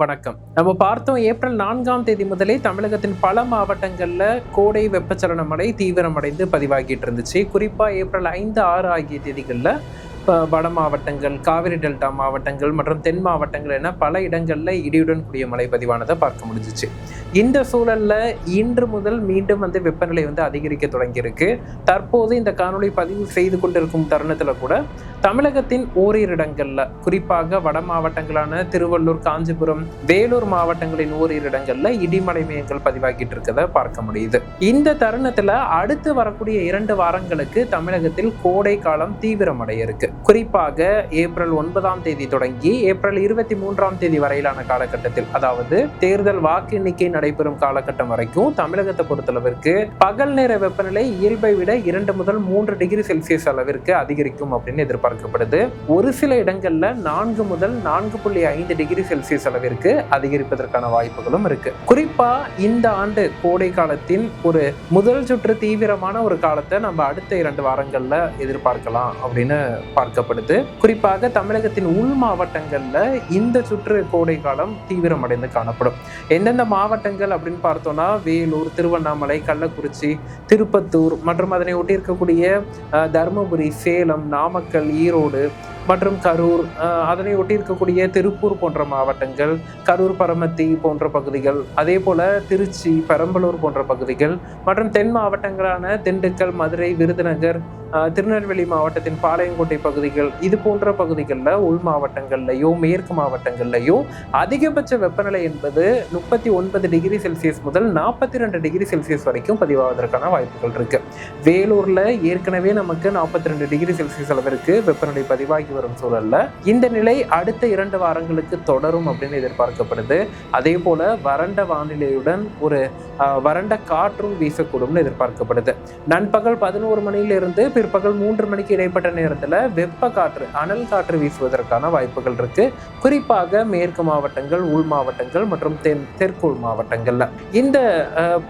வணக்கம். நம்ம பார்த்தோம் ஏப்ரல் 4ஆம் தேதி முதலே தமிழகத்தின் பல மாவட்டங்கள்ல கோடை வெப்பச்சலன மழை தீவிரமடைந்து பதிவாகிட்டு இருந்துச்சு. குறிப்பா ஏப்ரல் 5, 6 ஆகிய தேதிகள்ல வட மாவட்டங்கள், காவிரி டெல்டா மாவட்டங்கள் மற்றும் தென் மாவட்டங்கள் என பல இடங்கள்ல இடியுடன் கூடிய மழை பதிவானதை பார்க்க முடிஞ்சிச்சு. இந்த சூழல்ல இன்று முதல் மீண்டும் வெப்பநிலை அதிகரிக்க தொடங்கியிருக்கு. தற்போது இந்த காணொலி பதிவு செய்து கொண்டிருக்கும் தருணத்துல கூட தமிழகத்தின் ஓரிரு இடங்கள்ல, குறிப்பாக வட மாவட்டங்களான திருவள்ளூர், காஞ்சிபுரம், வேலூர் மாவட்டங்களின் ஓரிரு இடங்கள்ல இடிமலை மேகங்கள் பதிவாகிட்டு இருக்கதை பார்க்க முடியுது. இந்த தருணத்துல அடுத்து வரக்கூடிய 2 வாரங்களுக்கு தமிழகத்தில் கோடை காலம் தீவிரமடைய இருக்கு. குறிப்பாக ஏப்ரல் 9ஆம் தேதி தொடங்கி ஏப்ரல் 23ஆம் தேதி வரையிலான காலகட்டத்தில், அதாவது தேர்தல் வாக்கு எண்ணிக்கை நடைபெறும் காலகட்டம் வரைக்கும் தமிழகத்தை பொறுத்தளவிற்கு பகல் நேர வெப்பநிலை இயல்பை விட 2 முதல் 3 டிகிரி செல்சியஸ் அளவிற்கு அதிகரிக்கும் அப்படின்னு எதிர்பார்க்கப்படுது. ஒரு சில இடங்கள்ல 4 முதல் 4.5 டிகிரி செல்சியஸ் அளவிற்கு அதிகரிப்பதற்கான வாய்ப்புகளும் இருக்கு. குறிப்பா இந்த ஆண்டு கோடை காலத்தின் ஒரு முதல் சுற்று தீவிரமான ஒரு காலத்தை நம்ம அடுத்த 2 வாரங்கள்ல எதிர்பார்க்கலாம் அப்படின்னு பார்க்கப்படுது. குறிப்பாக தமிழகத்தின் உள் மாவட்டங்கள்ல இந்த சுற்று கோடை காலம் தீவிரமடைந்து காணப்படும். எந்தெந்த மாவட்டங்கள் அப்படின்னு பார்த்தோம்னா வேலூர், திருவண்ணாமலை, கள்ளக்குறிச்சி, திருப்பத்தூர் மற்றும் அதனை ஒட்டி இருக்கக்கூடிய தருமபுரி, சேலம், நாமக்கல், ஈரோடு மற்றும் கரூர், அதனை ஒட்டி இருக்கக்கூடிய திருப்பூர் போன்ற மாவட்டங்கள், கரூர், பரமத்தி போன்ற பகுதிகள், அதே போல திருச்சி, பெரம்பலூர் போன்ற பகுதிகள் மற்றும் தென் மாவட்டங்களான திண்டுக்கல், மதுரை, விருதுநகர், திருநெல்வேலி மாவட்டத்தின் பாளையங்கோட்டை பகுதிகள், இது போன்ற பகுதிகளில் உள் மாவட்டங்கள்லையோ மேற்கு மாவட்டங்கள்லையோ அதிகபட்ச வெப்பநிலை என்பது 39 டிகிரி செல்சியஸ் முதல் 42 டிகிரி செல்சியஸ் வரைக்கும் பதிவாவதற்கான வாய்ப்புகள் இருக்கு. வேலூர்ல ஏற்கனவே நமக்கு 42 டிகிரி செல்சியஸ் அளவிற்கு வெப்பநிலை பதிவாகி வரும் சூழல்ல இந்த நிலை அடுத்த 2 வாரங்களுக்கு தொடரும் அப்படின்னு எதிர்பார்க்கப்படுது. அதே போல வறண்ட வானிலையுடன் ஒரு வறண்ட காற்றும் வீசக்கூடும்னு எதிர்பார்க்கப்படுது. நண்பகல் 11 மணியிலிருந்து பிற்பகல் 3 மணிக்கு இடைப்பட்ட நேரத்துல வெப்ப காற்று, அனல் காற்று வீசுவதற்கான வாய்ப்புகள் இருக்கு. குறிப்பாக மேற்கு மாவட்டங்கள், உள் மாவட்டங்கள் மற்றும் தெற்கு உள் மாவட்டங்கள்ல இந்த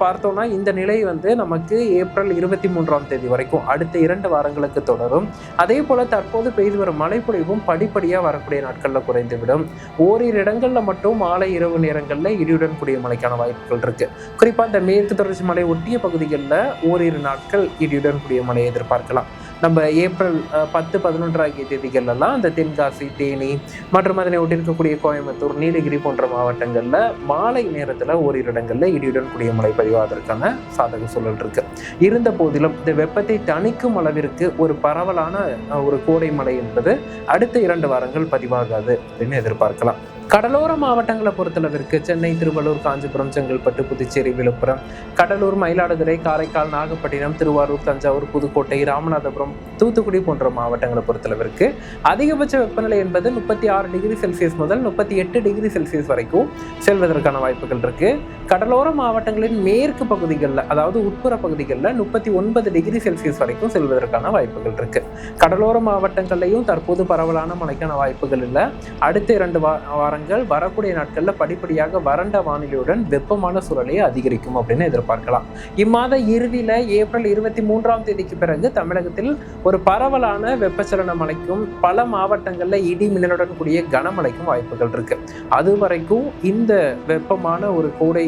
பார்த்தோம்னா இந்த நிலை நமக்கு ஏப்ரல் 23ஆம் தேதி வரைக்கும் அடுத்த 2 வாரங்களுக்கு தொடரும். அதே போல தற்போது பெய்து வரும் மழைப்பொழிவும் படிப்படியா வரக்கூடிய நாட்கள்ல குறைந்துவிடும். ஓரிரு இடங்கள்ல மட்டும் மாலை இரவு நேரங்கள்ல இடியுடன் கூடிய மழைக்கான வாய்ப்புகள் இருக்கு. குறிப்பா இந்த மேற்கு தொடர்ச்சி மலை ஒட்டிய பகுதிகளில் ஓரிரு நாட்கள் இடியுடன் கூடிய மழையை எதிர்பார்க்கலாம். நம்ம ஏப்ரல் 10, 11 ஆகிய தேதிகள் எல்லாம் இந்த தென்காசி, தேனி மற்றும் அதனை ஒட்டி இருக்கக்கூடிய கோயம்புத்தூர், நீலகிரி போன்ற மாவட்டங்கள்ல மாலை நேரத்துல ஓரிரு இடங்கள்ல இடியுடன் கூடிய மழை பதிவாவதற்கான சாதக சூழல் இருக்கு. இருந்த போதிலும் இந்த வெப்பத்தை தணிக்கும் அளவிற்கு ஒரு பரவலான ஒரு கோடை மழை என்பது அடுத்த 2 வாரங்கள் பதிவாகாது அப்படின்னு எதிர்பார்க்கலாம். கடலோர மாவட்டங்களை பொறுத்தளவிற்கு சென்னை, திருவள்ளூர், காஞ்சிபுரம், செங்கல்பட்டு, புதுச்சேரி, விழுப்புரம், கடலூர், மயிலாடுதுறை, காரைக்கால், நாகப்பட்டினம், திருவாரூர், தஞ்சாவூர், புதுக்கோட்டை, ராமநாதபுரம், தூத்துக்குடி போன்ற மாவட்டங்களை பொறுத்தளவிற்கு அதிகபட்ச வெப்பநிலை என்பது 36 டிகிரி செல்சியஸ் முதல் 38 டிகிரி செல்சியஸ் வரைக்கும் செல்வதற்கான வாய்ப்புகள் இருக்கு. கடலோர மாவட்டங்களின் மேற்கு பகுதிகளில், அதாவது உட்புற பகுதிகளில் 39 டிகிரி செல்சியஸ் வரைக்கும் செல்வதற்கான வாய்ப்புகள் இருக்கு. கடலோர மாவட்டங்கள்லையும் தற்போது பரவலான மழைக்கான வாய்ப்புகள் இல்லை. அடுத்த 2 வாரங்கள் வரக்கூடிய நாட்கள்ல படிப்படியாக வறண்ட வானிலையுடன் வெப்பமான சூழலை அதிகரிக்கும் அப்படின்னு எதிர்பார்க்கலாம். இம்மாத இறுதியில ஏப்ரல் 23ஆம் தேதிக்கு பிறகு தமிழகத்தில் ஒரு பரவலான வெப்பச்சலன மழைக்கும் பல மாவட்டங்கள்ல இடி மின்னலுடன் கூடிய கனமழைக்கும் வாய்ப்புகள் இருக்கு. அது வரைக்கும் இந்த வெப்பமான ஒரு கோடை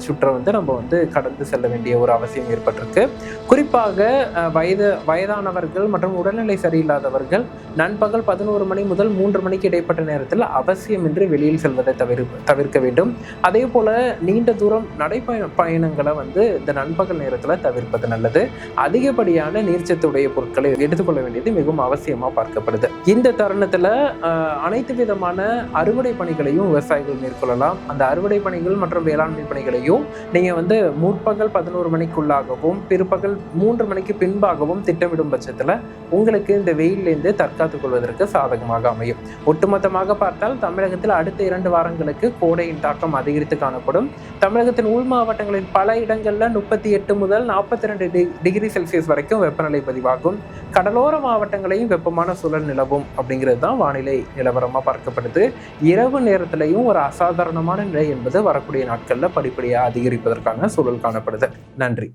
சுற்றை நம்ம கடந்து செல்ல வேண்டிய ஒரு அவசியம் ஏற்பட்டிருக்கு. குறிப்பாக வயதானவர்கள் மற்றும் உடல்நிலை சரியில்லாதவர்கள் நண்பகல் 11 மணி முதல் 3 மணிக்கு இடைப்பட்ட நேரத்தில் அவசியமின்றி வெளியில் செல்வதை தவிர்க்க வேண்டும். அதே போல நீண்ட தூரம் நடைப்பயணங்களை இந்த நண்பகல் நேரத்தில் தவிர்ப்பது நல்லது. அதிகப்படியான நீர்ச்சத்துடைய பொருட்களை எடுத்துக்கொள்ள வேண்டியது மிகவும் அவசியமா பார்க்கப்படுது. இந்த தருணத்துல அனைத்து விதமான அறுவடை பணிகளையும் விவசாயிகள் மேற்கொள்ளலாம். அந்த அறுவடை பணிகள் மற்றும் வேளாண்மை பணிகளையும் நீங்க முற்பகல் 11 மணிக்குள்ளாகவும் பிற்பகல் 3 மணிக்கு பின்பாகவும் திட்டமிடும் பட்சத்துல உங்களுக்கு இந்த வெயிலிருந்து தற்காத்துக் கொள்வதற்கு சாதகமாக அமையும். ஒட்டுமொத்தமாக பார்த்தால் தமிழகத்தில் அடுத்த 2 வாரங்களுக்கு கோடையின் தாக்கம் அதிகரித்து காணப்படும். தமிழகத்தின் உள் மாவட்டங்களில் பல இடங்கள்ல 38 முதல் 42 டிகிரி செல்சியஸ் வரைக்கும் வெப்பநிலை பதிவாகும். கடலோர மாவட்டங்களையும் வெப்பமான சூழல் நிலவும் அப்படிங்கிறது தான் வானிலை நிலவரமா பார்க்கப்படுது. இரவு நேரத்திலையும் ஒரு அசாதாரணமான நிலை என்பது வரக்கூடிய நாட்கள்ல படிப்படியாக அதிகரிப்பதற்கான சூழல் காணப்படுது. நன்றி.